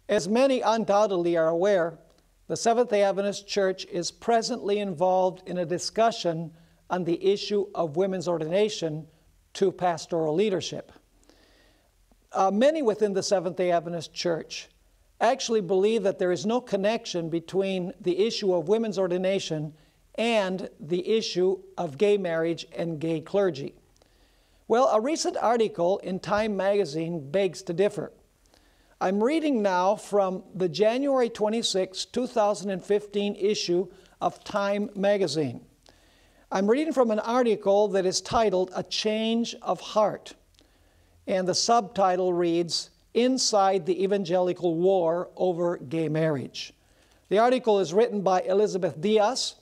As many undoubtedly are aware, the Seventh-day Adventist Church is presently involved in a discussion on the issue of women's ordination to pastoral leadership. Many within the Seventh-day Adventist Church actually believe that there is no connection between the issue of women's ordination and the issue of gay marriage and gay clergy. Well, a recent article in Time magazine begs to differ. I'm reading now from the January 26, 2015 issue of Time magazine. I'm reading from an article that is titled "A Change of Heart," and the subtitle reads, "Inside the Evangelical War Over Gay Marriage." The article is written by Elizabeth Diaz.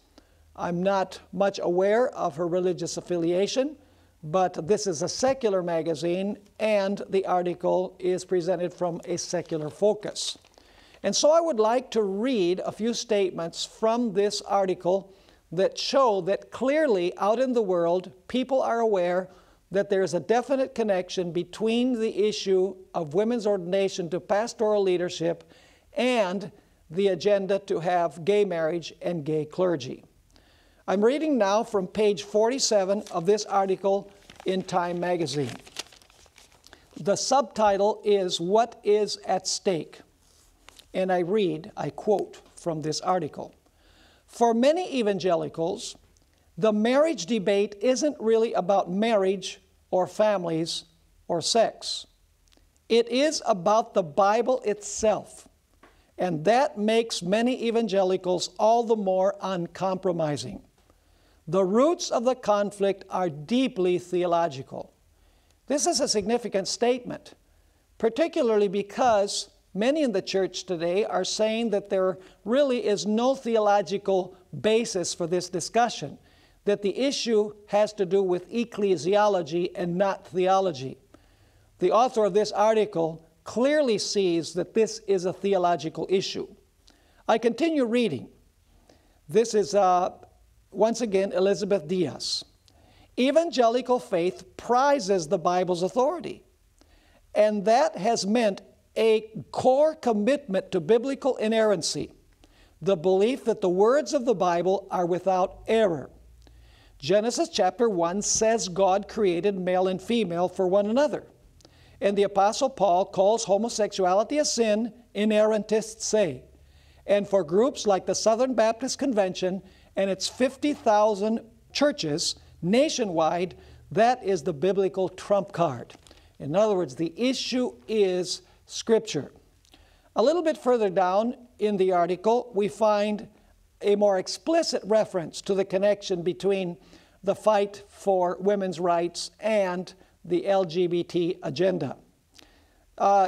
I'm not much aware of her religious affiliation, but this is a secular magazine, and the article is presented from a secular focus. And so I would like to read a few statements from this article that show that clearly out in the world, people are aware that there is a definite connection between the issue of women's ordination to pastoral leadership and the agenda to have gay marriage and gay clergy. I'm reading now from page 47 of this article in Time magazine. The subtitle is "What is at Stake?" And I quote from this article. "For many evangelicals, the marriage debate isn't really about marriage or families or sex. It is about the Bible itself, and that makes many evangelicals all the more uncompromising. The roots of the conflict are deeply theological." This is a significant statement, particularly because many in the church today are saying that there really is no theological basis for this discussion, that the issue has to do with ecclesiology and not theology. The author of this article clearly sees that this is a theological issue. I continue reading. This is once again Elizabeth Diaz. "Evangelical faith prizes the Bible's authority, and that has meant a core commitment to biblical inerrancy, the belief that the words of the Bible are without error. Genesis chapter 1 says God created male and female for one another, and the Apostle Paul calls homosexuality a sin, inerrantists say. And for groups like the Southern Baptist Convention and its 50,000 churches nationwide, that is the biblical trump card." In other words, the issue is Scripture. A little bit further down in the article, we find a more explicit reference to the connection between the fight for women's rights and the LGBT agenda.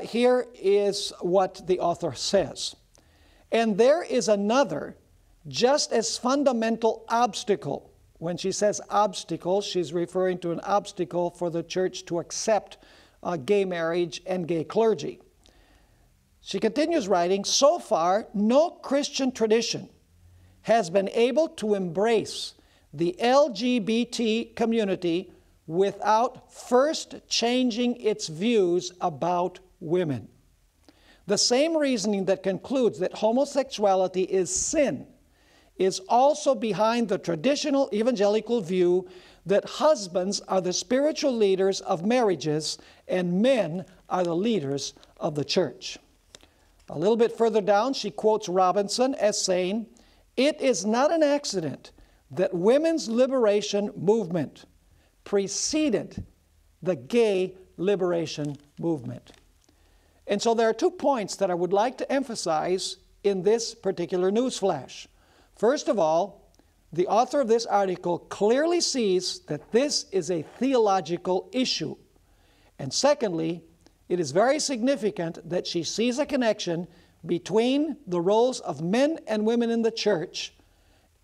Here is what the author says. "And there is another just as fundamental obstacle." When she says obstacle, she's referring to an obstacle for the church to accept gay marriage and gay clergy. She continues writing, "So far, no Christian tradition has been able to embrace the LGBT community without first changing its views about women. The same reasoning that concludes that homosexuality is sin is also behind the traditional evangelical view that husbands are the spiritual leaders of marriages and men are the leaders of the church." A little bit further down, she quotes Robinson as saying, "It is not an accident that women's liberation movement preceded the gay liberation movement." And so there are 2 points that I would like to emphasize in this particular news flash. First of all, the author of this article clearly sees that this is a theological issue. And secondly, it is very significant that she sees a connection between the roles of men and women in the church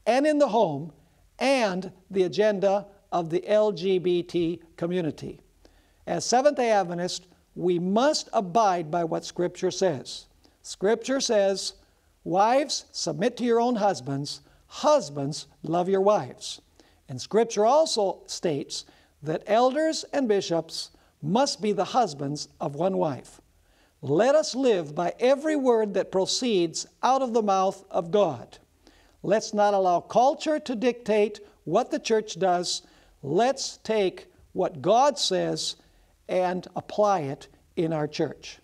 and in the home and the agenda of the LGBT community. As Seventh-day Adventists, we must abide by what Scripture says. Scripture says, "Wives, submit to your own husbands. Husbands, love your wives." And Scripture also states that elders and bishops must be the husbands of one wife. Let us live by every word that proceeds out of the mouth of God. Let's not allow culture to dictate what the church does. Let's take what God says and apply it in our church.